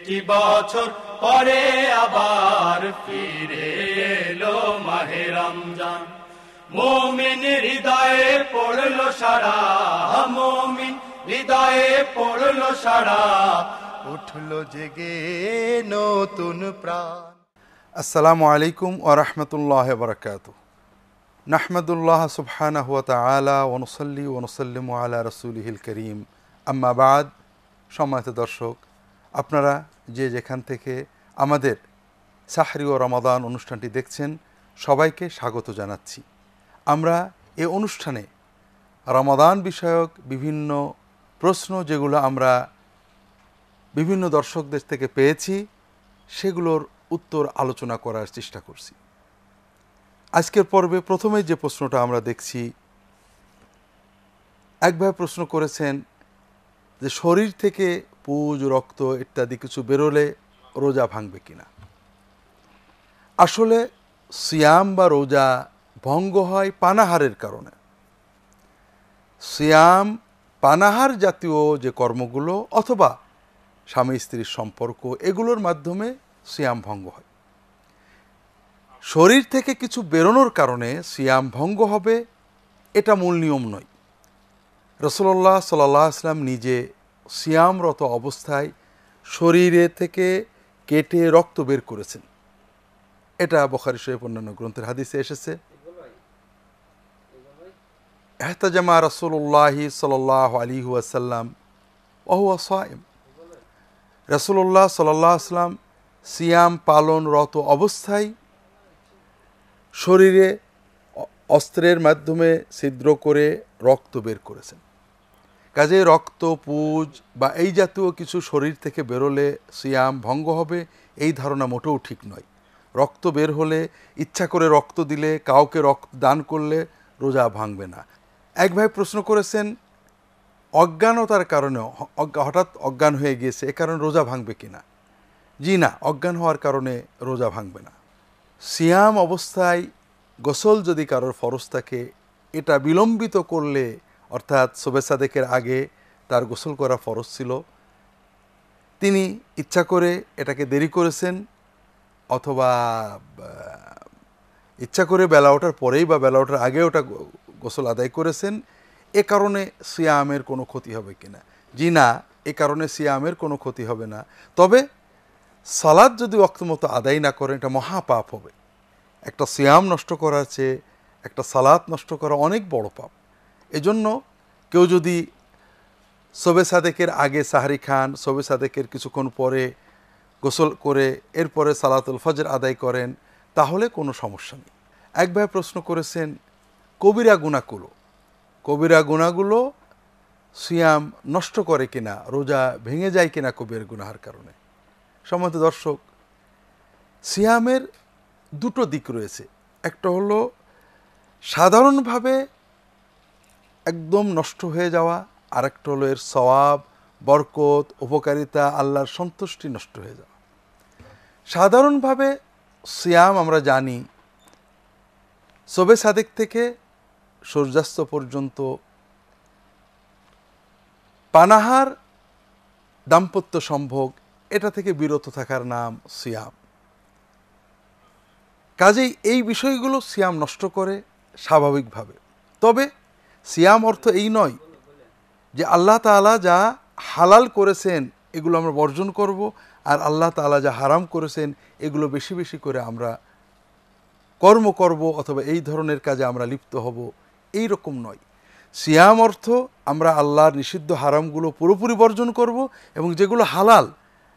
একটি বছর পরে আবার ফিরে এলো মাহে রমজান। মুমিন হৃদয়ে পড়লো সাড়া, মুমিন হৃদয়ে পড়লো সাড়া, উঠলো জেগে নতুন প্রাণ। আসসালামু আলাইকুম ওয়া রাহমাতুল্লাহি ওয়া বারাকাতুহু। নাহমাদুল্লাহ সুবহানাহু ওয়া তাআলা ওয়া নুসাল্লি ওয়া নুসাল্লিমু আলা রাসূলিহিল কারীম, আম্মা বাদ। সম্মানিত দর্শক, আপনারা যে যেখান থেকে আমাদের সাহরি ও রমাদান অনুষ্ঠানটি দেখছেন, সবাইকে স্বাগত জানাচ্ছি। আমরা এ অনুষ্ঠানে রমাদান বিষয়ক বিভিন্ন প্রশ্ন যেগুলো আমরা বিভিন্ন দর্শকদের থেকে পেয়েছি, সেগুলোর উত্তর আলোচনা করার চেষ্টা করছি। আজকের পর্বে প্রথমে যে প্রশ্নটা আমরা দেখছি, এক ভাই প্রশ্ন করেছেন যে শরীর থেকে পুজ, রক্ত ইত্যাদি কিছু বেরোলে রোজা ভাঙবে কিনা। আসলে সিয়াম বা রোজা ভঙ্গ হয় পানাহারের কারণে। সিয়াম পানাহার জাতীয় যে কর্মগুলো অথবা স্বামী স্ত্রীর সম্পর্ক, এগুলোর মাধ্যমে সিয়াম ভঙ্গ হয়। শরীর থেকে কিছু বেরোনোর কারণে সিয়াম ভঙ্গ হবে, এটা মূল নিয়ম নয়। রাসূলুল্লাহ সাল্লাল্লাহু আলাইহি ওয়াসাল্লাম নিজে সিয়ামরত অবস্থায় শরীরে থেকে কেটে রক্ত বের করেছেন। এটা বুখারী শরীফ অন্যান্য গ্রন্থের হাদিসে এসেছে। ইহতাজামা রাসূলুল্লাহ সাল্লাল্লাহু আলাইহি ওয়াসাল্লাম ওয়া হুয়া সাইম। রাসূলুল্লাহ সাল্লাল্লাহু আলাইহি ওয়াসাল্লাম সিয়াম পালনরত অবস্থায় শরীরে অস্ত্রের মাধ্যমে ছিদ্র করে রক্ত বের করেছেন। কাজে রক্ত, পুজ বা এই জাতীয় কিছু শরীর থেকে বেরোলে সিয়াম ভঙ্গ হবে, এই ধারণা মোটেও ঠিক নয়। রক্ত বের হলে, ইচ্ছা করে রক্ত দিলে, কাউকে রক্ত দান করলে রোজা ভাঙবে না। এক ভাই প্রশ্ন করেছেন অজ্ঞানতার কারণে, হঠাৎ অজ্ঞান হয়ে গিয়েছে, এ কারণে রোজা ভাঙবে কিনা। জি না, অজ্ঞান হওয়ার কারণে রোজা ভাঙবে না। সিয়াম অবস্থায় গোসল যদি কারোর ফরজ থাকে, এটা বিলম্বিত করলে, অর্থাৎ শবে সাদেকের আগে তার গোসল করা ফরজ ছিল, তিনি ইচ্ছা করে এটাকে দেরি করেছেন অথবা ইচ্ছা করে বেলা ওঠার পরেই বা বেলা ওঠার আগে ওটা গোসল আদায় করেছেন, এ কারণে সিয়ামের কোনো ক্ষতি হবে কিনা। জি না, এ কারণে সিয়ামের কোনো ক্ষতি হবে না। তবে সালাত যদি ওয়াক্ত মতো আদায় না করেন, এটা মহাপাপ হবে। একটা সিয়াম নষ্ট করার চেয়ে একটা সালাত নষ্ট করা অনেক বড় পাপ। এজন্য কেউ যদি শবে সাদেকের আগে সাহরি খান, শবে সাদেকের কিছুক্ষণ পরে গোসল করে এরপরে সালাতুল ফজর আদায় করেন, তাহলে কোনো সমস্যা নেই। এক ভাই প্রশ্ন করেছেন কবিরা গুনাহগুলো সিয়াম নষ্ট করে কিনা, রোজা ভেঙে যায় কিনা কবিরা গুনাহের কারণে। সম্মানিত দর্শক, সিয়ামের দুটো দিক রয়েছে। একটা হলো সাধারণভাবে একদম নষ্ট হয়ে যাওয়া, আর একটা হলো এর সওয়াব, বরকত, উপকারিতা, আল্লাহর সন্তুষ্টি নষ্ট হয়ে যাওয়া। সাধারণভাবে সিয়াম আমরা জানি শবে সাদেক থেকে সূর্যাস্ত পর্যন্ত পানাহার, দাম্পত্য সম্ভোগ, এটা থেকে বিরত থাকার নাম সিয়াম। কাজেই এই বিষয়গুলো সিয়াম নষ্ট করে স্বাভাবিকভাবে। তবে সিয়াম অর্থ এই নয় যে আল্লাহ তাআলা যা হালাল করেছেন এগুলো আমরা বর্জন করব, আর আল্লাহ তাআলা যা হারাম করেছেন এগুলো বেশি বেশি করে আমরা কর্ম করব অথবা এই ধরনের কাজে আমরা লিপ্ত হব, এই রকম নয়। সিয়াম অর্থ আমরা আল্লাহর নিষিদ্ধ হারামগুলো পুরোপুরি বর্জন করব, এবং যেগুলো হালাল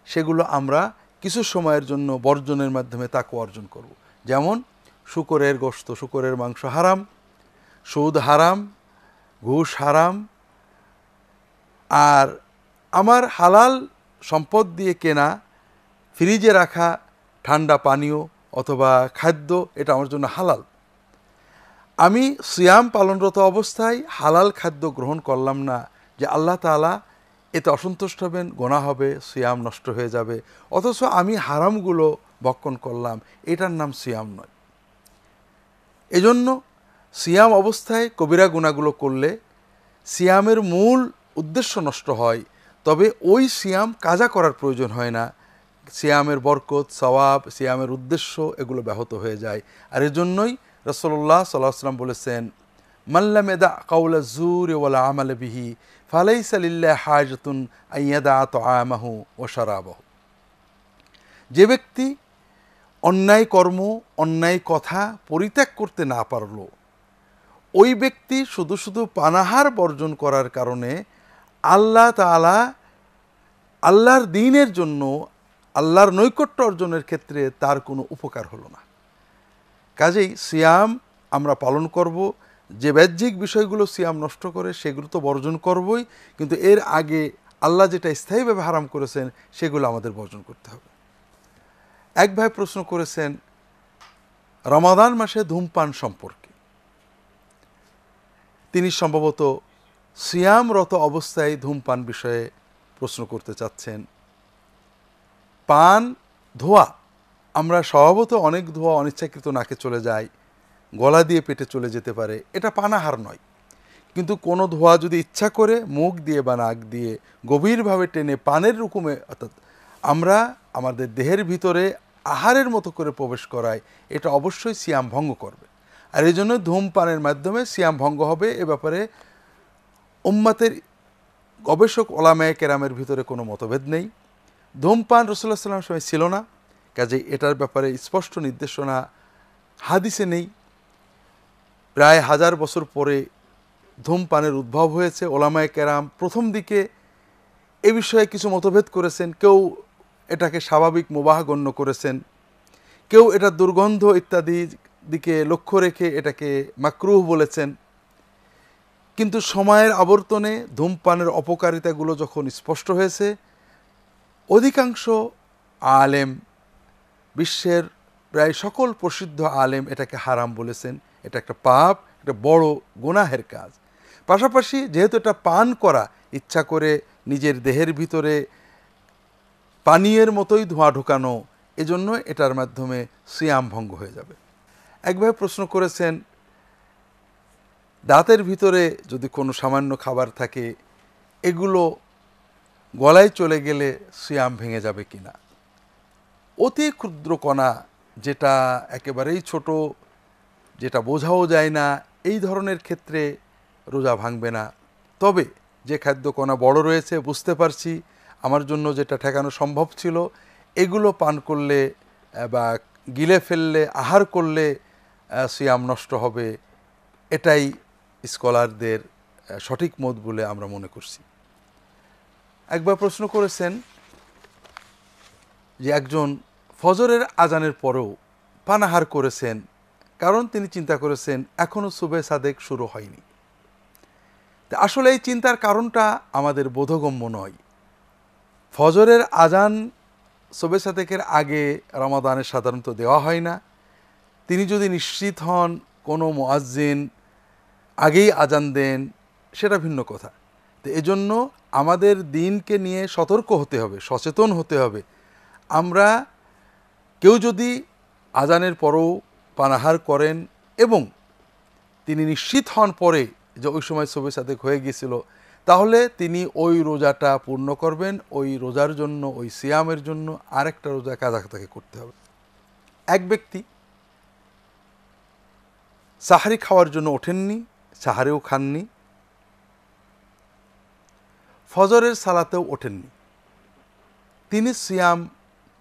সেগুলো আমরা কিছু সময়ের জন্য বর্জনের মাধ্যমে তাকওয়া অর্জন করব। যেমন শূকরের গোশত, শূকরের মাংস হারাম, সুদ হারাম, ঘুষ হারাম, আর আমার হালাল সম্পদ দিয়ে কেনা ফ্রিজে রাখা ঠান্ডা পানীয় অথবা খাদ্য, এটা আমার জন্য হালাল। আমি সিয়াম পালনরত অবস্থায় হালাল খাদ্য গ্রহণ করলাম না, যে আল্লাহ তাআলা এতে অসন্তুষ্ট হবেন, গুনাহ হবে, সিয়াম নষ্ট হয়ে যাবে, অথচ আমি হারামগুলো ভক্ষণ করলাম, এটার নাম সিয়াম নয়। এজন্য সিয়াম অবস্থায় কবিরা গুনাহগুলো করলে সিয়ামের মূল উদ্দেশ্য নষ্ট হয়। তবে ওই সিয়াম কাজা করার প্রয়োজন হয় না, সিয়ামের বরকত, সওয়াব, সিয়ামের উদ্দেশ্য এগুলো ব্যাহত হয়ে যায়। আর এজন্যই রাসূলুল্লাহ সাল্লাল্লাহু আলাইহি ওয়াসাল্লাম বলেছেন, মান লাম ইয়াদা কাওলা যুরি ওয়াল আমাল বিহি ফালাইসা লিল্লাহি হাজাতুন আন ইয়াদা তাআমাহু ওয়া শারাবাহু। যে ব্যক্তি অন্যায় কর্ম, অন্যায় কথা পরিত্যাগ করতে না পারল, ওই ব্যক্তি শুধু শুধু পানাহার বর্জন করার কারণে আল্লাহ তাআলা আল্লাহর দ্বীনের জন্য, আল্লাহর নৈকট্য অর্জনের ক্ষেত্রে তার কোনো উপকার হলো না। কাজেই সিয়াম আমরা পালন করব। যে বাহ্যিক বিষয়গুলো সিয়াম নষ্ট করে সেগুলো তো বর্জন করবই, কিন্তু এর আগে আল্লাহ যেটা স্থায়ীভাবে হারাম করেছেন সেগুলো আমাদের বর্জন করতে হবে। এক ভাই প্রশ্ন করেছেন রমাদান মাসে ধূমপান সম্পর্কে। তিনি সম্ভবত সিয়ামরত অবস্থায় ধূমপান বিষয়ে প্রশ্ন করতে চাচ্ছেন। পান, ধোঁয়া, আমরা স্বভাবত অনেক ধোঁয়া অনিচ্ছাকৃত নাকে চলে যায়, গলা দিয়ে পেটে চলে যেতে পারে, এটা পানাহার নয়। কিন্তু কোনো ধোঁয়া যদি ইচ্ছা করে মুখ দিয়ে বা নাক দিয়ে গভীরভাবে টেনে পানের রকমে, অর্থাৎ আমরা আমাদের দেহের ভিতরে আহারের মতো করে প্রবেশ করায়, এটা অবশ্যই সিয়াম ভঙ্গ করবে। আর এই জন্য ধূমপানের মাধ্যমে সিয়াম ভঙ্গ হবে, এ ব্যাপারে উম্মতের গবেষক ওলামায়ে কেরামের ভিতরে কোনো মতভেদ নেই। ধূমপান রাসূলুল্লাহ সাল্লাল্লাহু আলাইহি ওয়াসাল্লামের সময় ছিল না, কাজেই এটার ব্যাপারে স্পষ্ট নির্দেশনা হাদিসে নেই। প্রায় 1000 বছর পরে ধূমপানের উদ্ভব হয়েছে। ওলামায়ে কেরাম প্রথম দিকে এ বিষয়ে কিছু মতভেদ করেছেন। কেউ এটাকে স্বাভাবিক মুবাহ গণ্য করেছেন, কেউ এটা দুর্গন্ধ ইত্যাদি দিকে লক্ষ্য রেখে এটাকে মাকরুহ বলেছেন। কিন্তু সময়ের আবর্তনে ধূমপানের অপকারিতাগুলো যখন স্পষ্ট হয়েছে, অধিকাংশ আলেম, বিশ্বের প্রায় সকল প্রসিদ্ধ আলেম এটাকে হারাম বলেছেন। এটা একটা পাপ, একটা বড় গুনাহের কাজ। পাশাপাশি যেহেতু এটা পান করা, ইচ্ছা করে নিজের দেহের ভিতরে পানীয়ের মতোই ধোঁয়া ঢোকানো, এজন্য এটার মাধ্যমে সিয়াম ভঙ্গ হয়ে যাবে। একভাবে প্রশ্ন করেছেন দাঁতের ভিতরে যদি কোনো সামান্য খাবার থাকে, এগুলো গলায় চলে গেলে সিয়াম ভেঙে যাবে কিনা। অতি ক্ষুদ্র কণা, যেটা একেবারেই ছোট, যেটা বোঝাও যায় না, এই ধরনের ক্ষেত্রে রোজা ভাঙবে না। তবে যে খাদ্য কণা বড় রয়েছে, বুঝতে পারছি আমার জন্য যেটা ঠেকানো সম্ভব ছিল, এগুলো পান করলে বা গিলে ফেললে, আহার করলে সিয়াম নষ্ট হবে, এটাই স্কলারদের সঠিক মত বলে আমরা মনে করছি। একবার প্রশ্ন করেছেন যে একজন ফজরের আজানের পরেও পানাহার করেছেন, কারণ তিনি চিন্তা করেছেন এখনও সুবে সাদেক শুরু হয়নি। তা আসলে এই চিন্তার কারণটা আমাদের বোধগম্য নয়। ফজরের আজান সুবে সাদেকের আগে রমাদানে সাধারণত দেওয়া হয় না। তিনি যদি নিশ্চিত হন কোনো মুয়াজ্জিন আগেই আজান দেন, সেটা ভিন্ন কথা। তো এজন্য আমাদের দিনকে নিয়ে সতর্ক হতে হবে, সচেতন হতে হবে। আমরা কেউ যদি আজানের পরেও পানাহার করেন এবং তিনি নিশ্চিত হন পরে যে ওই সময় সুবে সাদেক হয়ে গিয়েছিল, তাহলে তিনি ওই রোজাটা পূর্ণ করবেন। ওই রোজার জন্য, ওই সিয়ামের জন্য আরেকটা রোজা কাজা তাকে করতে হবে। এক ব্যক্তি সাহারি খাওয়ার জন্য ওঠেননি, সাহারিও খাননি, ফজরের সালাতেও ওঠেননি, তিনি সিয়াম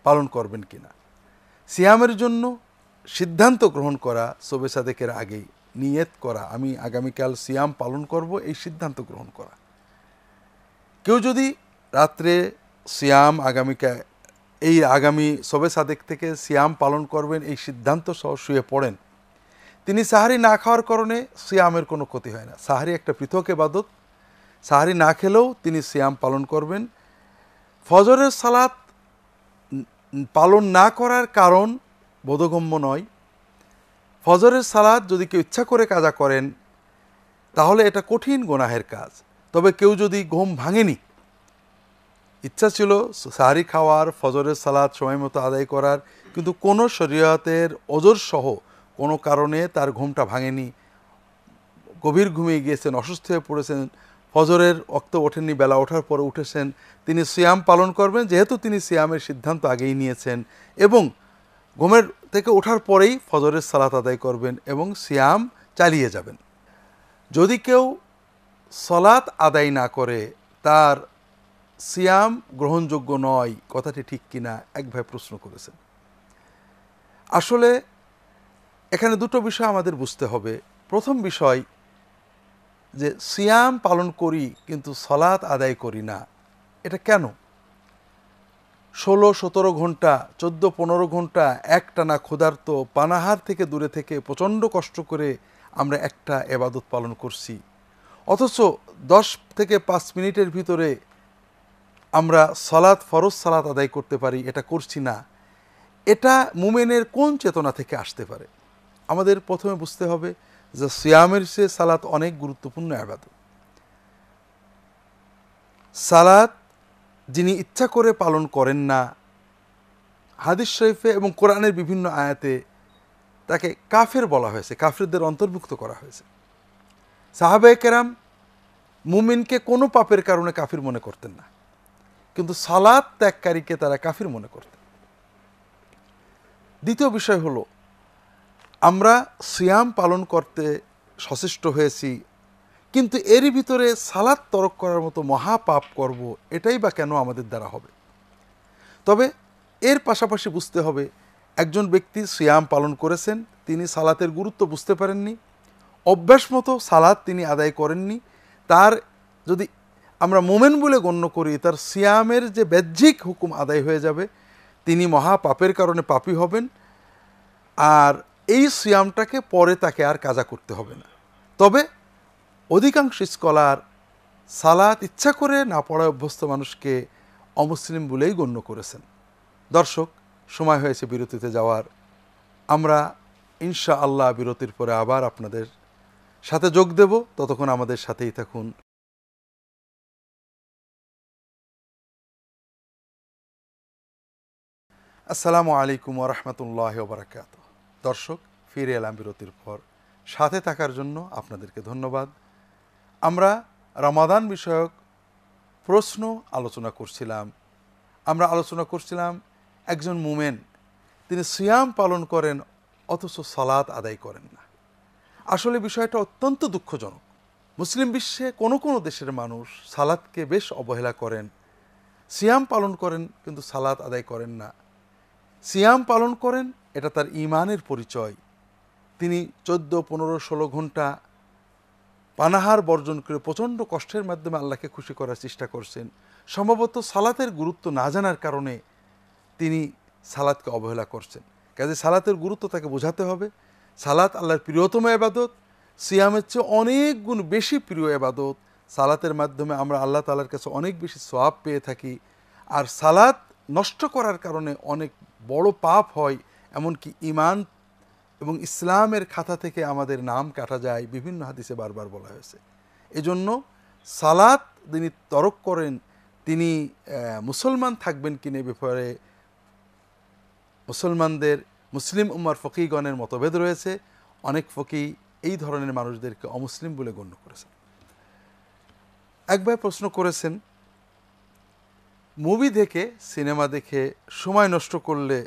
পালন করবেন কিনা। সিয়ামের জন্য সিদ্ধান্ত গ্রহণ করা, সুবে সাদেকের আগেই নিয়ত করা, আমি আগামীকাল সিয়াম পালন করব, এই সিদ্ধান্ত গ্রহণ করা। কেউ যদি রাত্রে সিয়াম আগামী সুবে সাদেক থেকে সিয়াম পালন করবেন এই সিদ্ধান্ত সহ শুয়ে পড়েন, তিনি সাহারি না খাওয়ার কারণে সিয়ামের কোনো ক্ষতি হয় না। সাহারি একটা পৃথক ইবাদত, সাহারি না খেলেও তিনি সিয়াম পালন করবেন। ফজরের সালাত পালন না করার কারণ বোধগম্য নয়। ফজরের সালাত যদি কেউ ইচ্ছা করে কাজা করেন, তাহলে এটা কঠিন গুনাহের কাজ। তবে কেউ যদি ঘুম ভাঙেনি, ইচ্ছা ছিল সাহারি খাওয়ার, ফজরের সালাত সময় মতো আদায় করার, কিন্তু কোনো শরীয়তের ওজর সহ কোনো কারণে তার ঘুমটা ভাঙেনি, গভীর ঘুমিয়ে গিয়েছেন, অসুস্থ হয়ে পড়েছেন, ফজরের ওয়াক্ত ওঠেননি, বেলা ওঠার পরে উঠেছেন, তিনি সিয়াম পালন করবেন, যেহেতু তিনি সিয়ামের সিদ্ধান্ত আগেই নিয়েছেন, এবং ঘুমের থেকে ওঠার পরেই ফজরের সালাত আদায় করবেন এবং সিয়াম চালিয়ে যাবেন। যদি কেউ সালাত আদায় না করে তার সিয়াম গ্রহণযোগ্য নয়, কথাটি ঠিক কিনা এক ভাই প্রশ্ন করেছেন। আসলে এখানে দুটো বিষয় আমাদের বুঝতে হবে। প্রথম বিষয় যে সিয়াম পালন করি কিন্তু সালাত আদায় করি না, এটা কেন? 16-17 ঘন্টা 14-15 ঘন্টা একটানা ক্ষুধার্ত পানাহার থেকে দূরে থেকে প্রচণ্ড কষ্ট করে আমরা একটা এবাদত পালন করছি, অথচ 10 থেকে 5 মিনিটের ভিতরে আমরা সালাত, ফরজ সালাত আদায় করতে পারি, এটা করছি না। এটা মুমিনের কোন চেতনা থেকে আসতে পারে? আমাদের প্রথমে বুঝতে হবে যে সিয়ামের চেয়ে সালাত অনেক গুরুত্বপূর্ণ ইবাদত। সালাত যিনি ইচ্ছা করে পালন করেন না, হাদিস শরীফে এবং কোরআনের বিভিন্ন আয়াতে তাকে কাফের বলা হয়েছে, কাফেরদের অন্তর্ভুক্ত করা হয়েছে। সাহাবায়ে কেরাম মুমিনকে কোনো পাপের কারণে কাফির মনে করতেন না, কিন্তু সালাত ত্যাগকারীকে তারা কাফির মনে করতেন। দ্বিতীয় বিষয় হলো, আমরা সিয়াম পালন করতে সচেষ্ট হয়েছি, কিন্তু এরই ভিতরে সালাত তরক করার মতো মহাপাপ করব, এটাই বা কেন আমাদের দ্বারা হবে? তবে এর পাশাপাশি বুঝতে হবে, একজন ব্যক্তি সিয়াম পালন করেছেন, তিনি সালাতের গুরুত্ব বুঝতে পারেননি, অভ্যাস মতো সালাত তিনি আদায় করেননি, তার যদি আমরা মোমেন বলে গণ্য করি, তার সিয়ামের যে বাহ্যিক হুকুম আদায় হয়ে যাবে, তিনি মহাপাপের কারণে পাপী হবেন, আর এই সিয়ামটাকে পরে তাকে আর কাজা করতে হবে না। তবে অধিকাংশ স্কলার সালাত ইচ্ছা করে না পড়ায় অভ্যস্ত মানুষকে অমুসলিম বলেই গণ্য করেছেন। দর্শক, সময় হয়েছে বিরতিতে যাওয়ার। আমরা ইনশাআল্লাহ বিরতির পরে আবার আপনাদের সাথে যোগ দেব, ততক্ষণ আমাদের সাথেই থাকুন। আসসালামু আলাইকুম ওয়া রাহমাতুল্লাহি ওয়া বারাকাতুহু। দর্শক, ফিরে এলাম বিরতির পর। সাথে থাকার জন্য আপনাদেরকে ধন্যবাদ। আমরা রমাদান বিষয়ক প্রশ্ন আলোচনা করছিলাম। একজন মুমিন, তিনি সিয়াম পালন করেন অথচ সালাত আদায় করেন না। আসলে বিষয়টা অত্যন্ত দুঃখজনক। মুসলিম বিশ্বে কোনো কোনো দেশের মানুষ সালাতকে বেশ অবহেলা করেন, সিয়াম পালন করেন কিন্তু সালাত আদায় করেন না। সিয়াম পালন করেন, এটা তার ঈমানের পরিচয়। তিনি 14, 15, 16 ঘন্টা পানাহার বর্জন করে প্রচণ্ড কষ্টের মাধ্যমে আল্লাহকে খুশি করার চেষ্টা করছেন। সম্ভবত সালাতের গুরুত্ব না জানার কারণে তিনি সালাতকে অবহেলা করছেন। কাজে সালাতের গুরুত্ব তাকে বোঝাতে হবে। সালাত আল্লাহর প্রিয়তম ইবাদত, সিয়ামের চেয়ে অনেক গুণ বেশি প্রিয় ইবাদত। সালাতের মাধ্যমে আমরা আল্লাহ তাআলার কাছে অনেক বেশি সওয়াব পেয়ে থাকি। আর সালাত নষ্ট করার কারণে অনেক বড় পাপ হয়, এমনকি ঈমান এবং ইসলামের খাতা থেকে আমাদের নাম কাটা যায়, বিভিন্ন হাদিসে বারবার বলা হয়েছে। এজন্য সালাত যিনি তরক করেন, তিনি মুসলমান থাকবেন কিনা এ ব্যাপারে মুসলমানদের, মুসলিম উম্মার ফকিগণের মতভেদ রয়েছে। অনেক ফকি এই ধরনের মানুষদেরকে অমুসলিম বলে গণ্য করেছেন। একবার প্রশ্ন করেছেন, মুভি দেখে, সিনেমা দেখে সময় নষ্ট করলে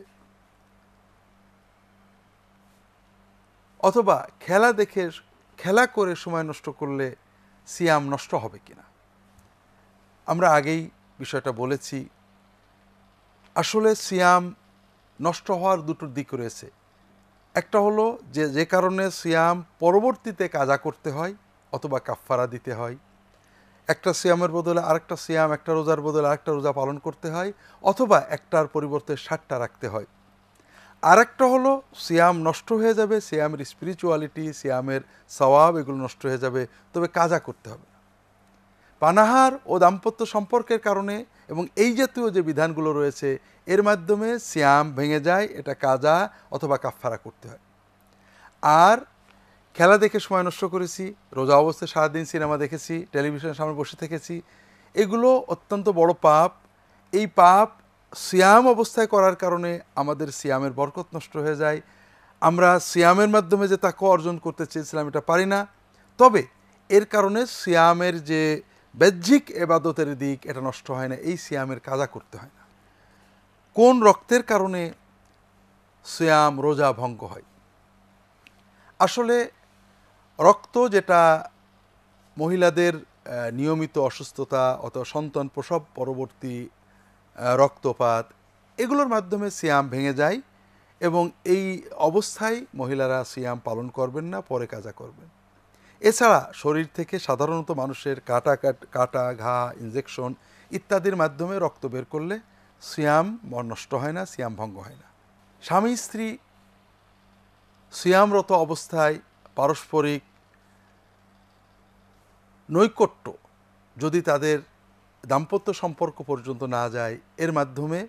অথবা খেলা দেখে, খেলা করে সময় নষ্ট করলে সিয়াম নষ্ট হবে কিনা? আমরা আগেই বিষয়টা বলেছি। আসলে সিয়াম নষ্ট হওয়ার দুটো দিক রয়েছে। একটা হলো যে কারণে সিয়াম পরবর্তীতে কাজা করতে হয় অথবা কাফফারা দিতে হয়। একটা সিয়ামের বদলে আরেকটা সিয়াম, একটা রোজার বদলে আরেকটা রোজা পালন করতে হয়, অথবা একটার পরিবর্তে 60টা রাখতে হয়। আরেকটা হলো সিয়াম নষ্ট হয়ে যাবে, সিয়ামের স্পিরিচুয়ালিটি, সিয়ামের সওয়াব এগুলো নষ্ট হয়ে যাবে, তবে কাজা করতে হবে। পানাহার ও দাম্পত্য সম্পর্কের কারণে এবং এই জাতীয় যে বিধানগুলো রয়েছে এর মাধ্যমে সিয়াম ভেঙে যায়, এটা কাজা অথবা কাফফারা করতে হয়। আর খেলা দেখে সময় নষ্ট করেছি, রোজা অবস্থায় সারাদিন সিনেমা দেখেছি, টেলিভিশনের সামনে বসে থেকেছি, এগুলো অত্যন্ত বড় পাপ। এই পাপ সিয়াম অবস্থায় করার কারণে আমাদের সিয়ামের বরকত নষ্ট হয়ে যায়। আমরা সিয়ামের মাধ্যমে যে তাকওয়া অর্জন করতে চেয়েছিলাম এটা পারি না। তবে এর কারণে সিয়ামের যে বাহ্যিক এবাদতের দিক এটা নষ্ট হয় না, এই সিয়ামের কাজা করতে হয় না। কোন রক্তের কারণে সিয়াম রোজা ভঙ্গ হয়? আসলে রক্ত যেটা মহিলাদের নিয়মিত অসুস্থতা অথবা সন্তান প্রসব পরবর্তী রক্তপাত এগুলোর মাধ্যমে সিয়াম ভেঙে যায়, এবং এই অবস্থায় মহিলারা সিয়াম পালন করবেন না, পরে কাজা করবেন। এছাড়া শরীর থেকে সাধারণত মানুষের কাটা ঘা ইনজেকশন ইত্যাদির মাধ্যমে রক্ত বের করলে সিয়াম নষ্ট হয় না, সিয়াম ভঙ্গ হয় না। স্বামী স্ত্রী সিয়ামরত অবস্থায় পারস্পরিক নৈকট্য যদি তাদের দাম্পত্য সম্পর্ক পর্যন্ত না যায়, এর মাধ্যমে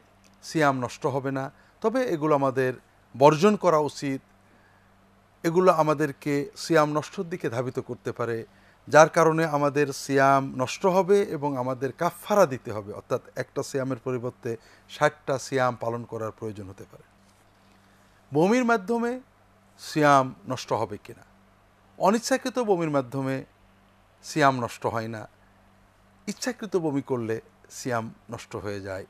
সিয়াম নষ্ট হবে না। তবে এগুলো আমাদের বর্জন করা উচিত, এগুলো আমাদেরকে সিয়াম নষ্টর দিকে ধাবিত করতে পারে, যার কারণে আমাদের সিয়াম নষ্ট হবে এবং আমাদের কাফফারা দিতে হবে, অর্থাৎ একটা সিয়ামের পরিবর্তে 60টা সিয়াম পালন করার প্রয়োজন হতে পারে। বমির মাধ্যমে সিয়াম নষ্ট হবে কিনা? অনিচ্ছাকৃত বমির মাধ্যমে সিয়াম নষ্ট হয় না, ইচ্ছাকৃত বমি করলে সিয়াম নষ্ট হয়ে যায়।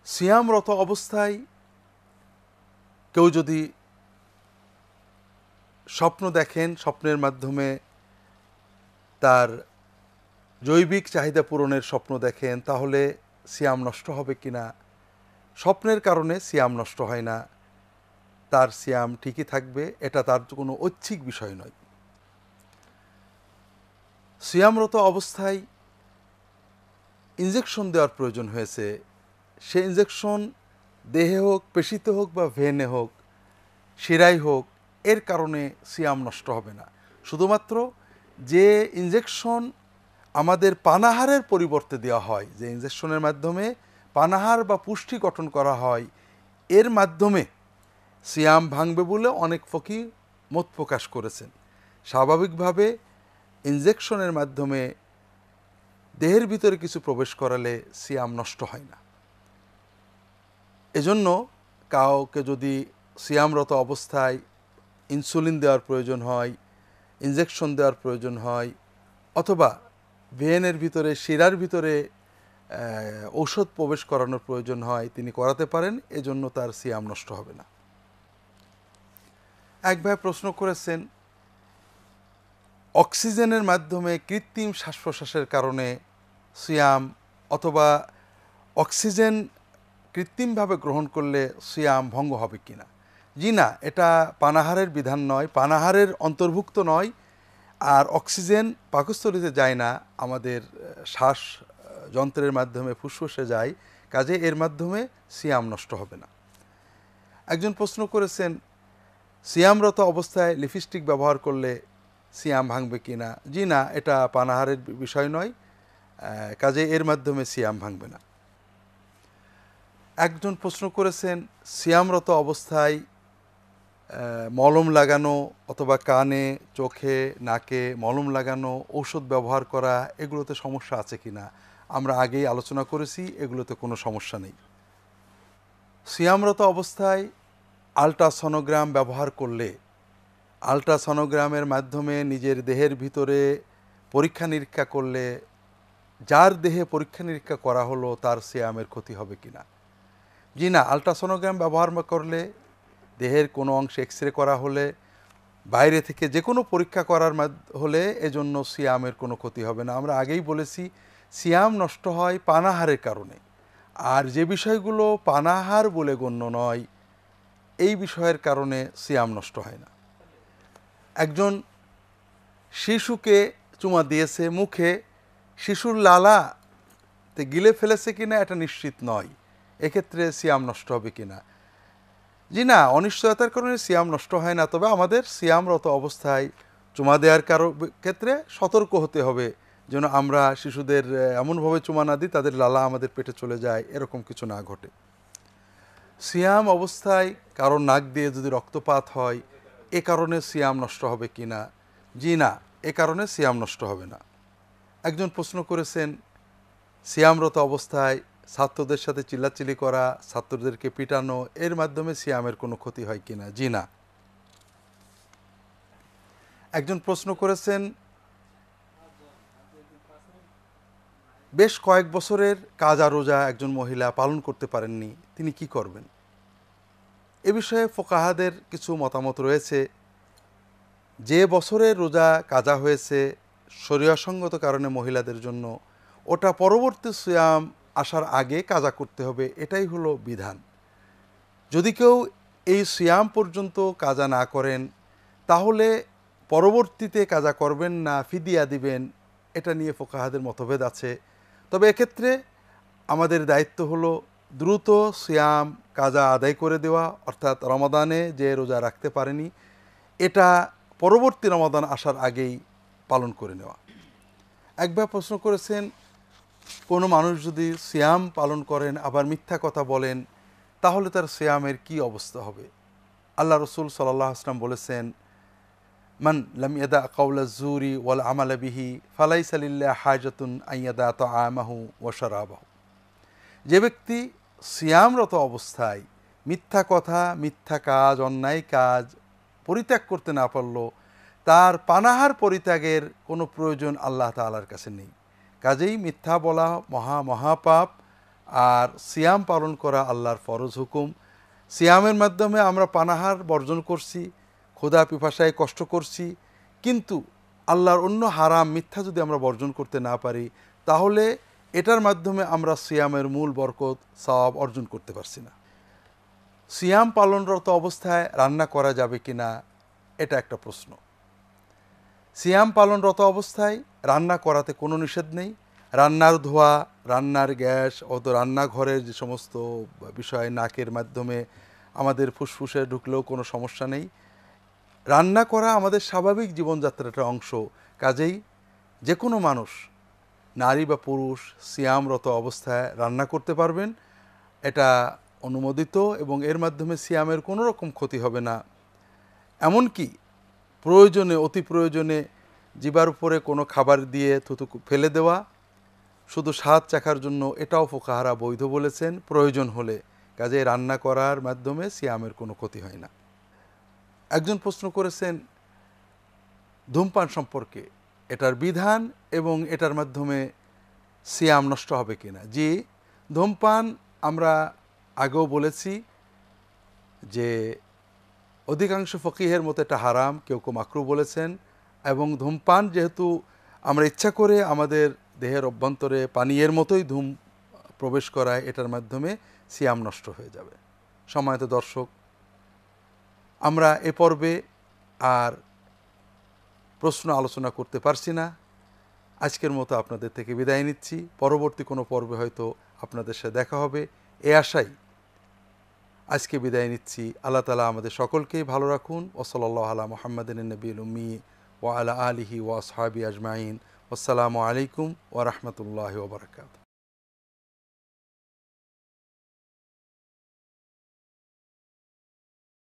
সিয়ামরত অবস্থায় কেউ যদি স্বপ্ন দেখেন, স্বপ্নের মাধ্যমে তার জৈবিক চাহিদা পূরণের স্বপ্ন দেখেন, তাহলে সিয়াম নষ্ট হবে কিনা? স্বপ্নের কারণে সিয়াম নষ্ট হয় না, তার সিয়াম ঠিকই থাকবে, এটা তার কোনো ঐচ্ছিক বিষয় নয়। সিয়ামরত অবস্থায় ইনজেকশন দেওয়ার প্রয়োজন হয়েছে, সে ইনজেকশন দেহে হোক, পেশিতে হোক বা ভেনে হোক, শিরায় হোক, এর কারণে সিয়াম নষ্ট হবে না। শুধুমাত্র যে ইনজেকশন আমাদের পানাহারের পরিবর্তে দেওয়া হয়, যে ইনজেকশনের মাধ্যমে পানাহার বা পুষ্টি গঠন করা হয়, এর মাধ্যমে সিয়াম ভাঙবে বলে অনেক ফকিহ মত প্রকাশ করেছেন। স্বাভাবিকভাবে ইনজেকশনের মাধ্যমে দেহের ভিতরে কিছু প্রবেশ করালে সিয়াম নষ্ট হয় না। এজন্য কাউকে যদি সিয়ামরত অবস্থায় ইনসুলিন দেওয়ার প্রয়োজন হয়, ইনজেকশন দেওয়ার প্রয়োজন হয়, অথবা ভেনের ভিতরে শিরার ভিতরে ঔষধ প্রবেশ করানোর প্রয়োজন হয়, তিনি করাতে পারেন, এজন্য তার সিয়াম নষ্ট হবে না। এক ভাই প্রশ্ন করেছেন, অক্সিজেনের মাধ্যমে কৃত্রিম শ্বাস প্রশ্বাসের কারণে সিয়াম, অথবা অক্সিজেন কৃত্রিমভাবে গ্রহণ করলে সিয়াম ভঙ্গ হবে কিনা? জি না, এটা পানাহারের বিধান নয়, পানাহারের অন্তর্ভুক্ত নয়, আর অক্সিজেন পাকস্থলীতে যায় না, আমাদের শ্বাস যন্ত্রের মাধ্যমে ফুসফুসে যায়, কাজে এর মাধ্যমে সিয়াম নষ্ট হবে না। একজন প্রশ্ন করেছেন, সিয়ামরত অবস্থায় লিপস্টিক ব্যবহার করলে সিয়াম ভাঙবে কিনা? জি না, এটা পানাহারের বিষয় নয়, কাজে এর মাধ্যমে সিয়াম ভাঙবে না। একজন প্রশ্ন করেছেন, সিয়ামরত অবস্থায় মলম লাগানো অথবা কানে, চোখে, নাকে মলম লাগানো, ঔষধ ব্যবহার করা, এগুলোতে সমস্যা আছে কিনা? আমরা আগেই আলোচনা করেছি, এগুলোতে কোনো সমস্যা নেই। সিয়ামরত অবস্থায় আল্ট্রাসনোগ্রাম ব্যবহার করলে, আল্ট্রাসনোগ্রামের মাধ্যমে নিজের দেহের ভিতরে পরীক্ষা নিরীক্ষা করলে, যার দেহে পরীক্ষা নিরীক্ষা করা হলো তার সিয়ামের ক্ষতি হবে কিনা? জি না, আল্ট্রাসনোগ্রাম ব্যবহার করলে, দেহের কোনো অংশে এক্সরে করা হলে, বাইরে থেকে যে কোনো পরীক্ষা করার হলে, এজন্য সিয়ামের কোনো ক্ষতি হবে না। আমরা আগেই বলেছি, সিয়াম নষ্ট হয় পানাহারের কারণে, আর যে বিষয়গুলো পানাহার বলে গণ্য নয়, এই বিষয়ের কারণে সিয়াম নষ্ট হয় না। একজন শিশুকে চুমা দিয়েছে মুখে, শিশুর লালাতে গিলে ফেলেছে কিনা এটা নিশ্চিত নয়, এক্ষেত্রে সিয়াম নষ্ট হবে কিনা? জি না, অনিশ্চয়তার কারণে সিয়াম নষ্ট হয় না, তবে আমাদের সিয়ামরত অবস্থায় চুমা দেওয়ার ক্ষেত্রে সতর্ক হতে হবে, যেন আমরা শিশুদের এমনভাবে চুমা না দিই তাদের লালা আমাদের পেটে চলে যায়, এরকম কিছু না ঘটে। সিয়াম অবস্থায় কারোর নাক দিয়ে যদি রক্তপাত হয়, এ কারণে সিয়াম নষ্ট হবে কিনা? জি না, এ কারণে সিয়াম নষ্ট হবে না। একজন প্রশ্ন করেছেন, সিয়ামরত অবস্থায় ছাত্রদের সাথে চিল্লাচিল্লি করা, ছাত্রদেরকে পিটানো, এর মাধ্যমে সিয়ামের কোনো ক্ষতি হয় কিনা? জি না। একজন প্রশ্ন করেছেন, বেশ কয়েক বছরের কাজা রোজা একজন মহিলা পালন করতে পারেননি, তিনি কি করবেন? এ বিষয়ে ফোকাহাদের কিছু মতামত রয়েছে। যে বছরের রোজা কাজা হয়েছে শরীয়সঙ্গত কারণে মহিলাদের জন্য, ওটা পরবর্তী সিয়াম আসার আগে কাজা করতে হবে, এটাই হলো বিধান। যদি কেউ এই সিয়াম পর্যন্ত কাজা না করেন, তাহলে পরবর্তীতে কাজা করবেন না ফিদিয়া দিবেন, এটা নিয়ে ফোকাহাদের মতভেদ আছে। তবে এক্ষেত্রে আমাদের দায়িত্ব হলো দ্রুত সিয়াম কাজা আদায় করে দেওয়া, অর্থাৎ রমাদানে যে রোজা রাখতে পারেনি এটা পরবর্তী রমাদান আসার আগেই পালন করে নেওয়া। একবার প্রশ্ন করেছেন, কোনো মানুষ যদি সিয়াম পালন করেন আবার মিথ্যা কথা বলেন, তাহলে তার সিয়ামের কি অবস্থা হবে? আল্লাহ রসুল সাল্লাল্লাহু আলাইহি ওয়াসাল্লাম বলেছেন, মান লাম ইয়াদা কাওলা যুরি ওয়াল আমালা বিহি ফালাইসা লিল্লাহি হাজাতুন আন ইয়াদা তাআমাহু ওয়া শারাবাহু। যে ব্যক্তি সিয়ামরত অবস্থায় মিথ্যা কথা, মিথ্যা কাজ, অন্যায় কাজ পরিত্যাগ করতে না পারল, তার পানাহার পরিত্যাগের কোনো প্রয়োজন আল্লাহ তাআলার কাছে নেই। কাজেই মিথ্যা বলা মহাপাপ, আর সিয়াম পালন করা আল্লাহর ফরজ হুকুম। সিয়ামের মাধ্যমে আমরা পানাহার বর্জন করছি, ক্ষুধা পিপাসায় কষ্ট করছি, কিন্তু আল্লাহর অন্য হারাম মিথ্যা যদি আমরা বর্জন করতে না পারি, তাহলে এটার মাধ্যমে আমরা সিয়ামের মূল বরকত সওয়াব অর্জন করতে পারছি না। সিয়াম পালনরত অবস্থায় রান্না করা যাবে কি না, এটা একটা প্রশ্ন। সিয়াম পালনরত অবস্থায় রান্না করাতে কোনো নিষেধ নেই। রান্নার ধোয়া, রান্নার গ্যাস, রান্নাঘরের যে সমস্ত বিষয় নাকের মাধ্যমে আমাদের ফুসফুসে ঢুকলেও কোনো সমস্যা নেই। রান্না করা আমাদের স্বাভাবিক জীবনযাত্রার অংশ। কাজেই যে কোনো মানুষ, নারী বা পুরুষ, সিয়ামরত অবস্থায় রান্না করতে পারবেন, এটা অনুমোদিত, এবং এর মাধ্যমে সিয়ামের কোনো রকম ক্ষতি হবে না। এমনকি প্রয়োজনে, অতি প্রয়োজনে জিবার উপরে কোনো খাবার দিয়ে থুতু ফেলে দেওয়া শুধু স্বাদ চাখার জন্য, এটাও ফুকাহারা বৈধ বলেছেন প্রয়োজন হলে। কাজে রান্না করার মাধ্যমে সিয়ামের কোনো ক্ষতি হয় না। একজন প্রশ্ন করেছেন ধূমপান সম্পর্কে, এটার বিধান এবং এটার মাধ্যমে সিয়াম নষ্ট হবে কিনা। জি, ধূমপান আমরা আগেও বলেছি যে অধিকাংশ ফকিহের মতো এটা হারাম, কেউ কেউ মাকরু বলেছেন। এবং ধূমপান যেহেতু আমরা ইচ্ছা করে আমাদের দেহের অভ্যন্তরে পানীয়ের মতোই ধূম প্রবেশ করায়, এটার মাধ্যমে সিয়াম নষ্ট হয়ে যাবে। সম্মানিত দর্শক, আমরা এ পর্বে আর প্রশ্ন আলোচনা করতে পারছি না। আজকের মতো আপনাদের থেকে বিদায় নিচ্ছি। পরবর্তী কোনো পর্বে হয়তো আপনাদের সাথে দেখা হবে, এ আশাই আজকে বিদায় নিচ্ছি। আল্লাহ তাআলা আমাদের সকলকেই ভালো রাখুন। ওয়া সাল্লাল্লাহু আলা মুহাম্মাদিন নবিয়্যিল উম্মি ওয়া আলা আলিহি ওয়া আসহাবিহি আজমাইন। আসসালামু আলাইকুম ওয়া রাহমাতুল্লাহি ওয়া বারাকাতুহু।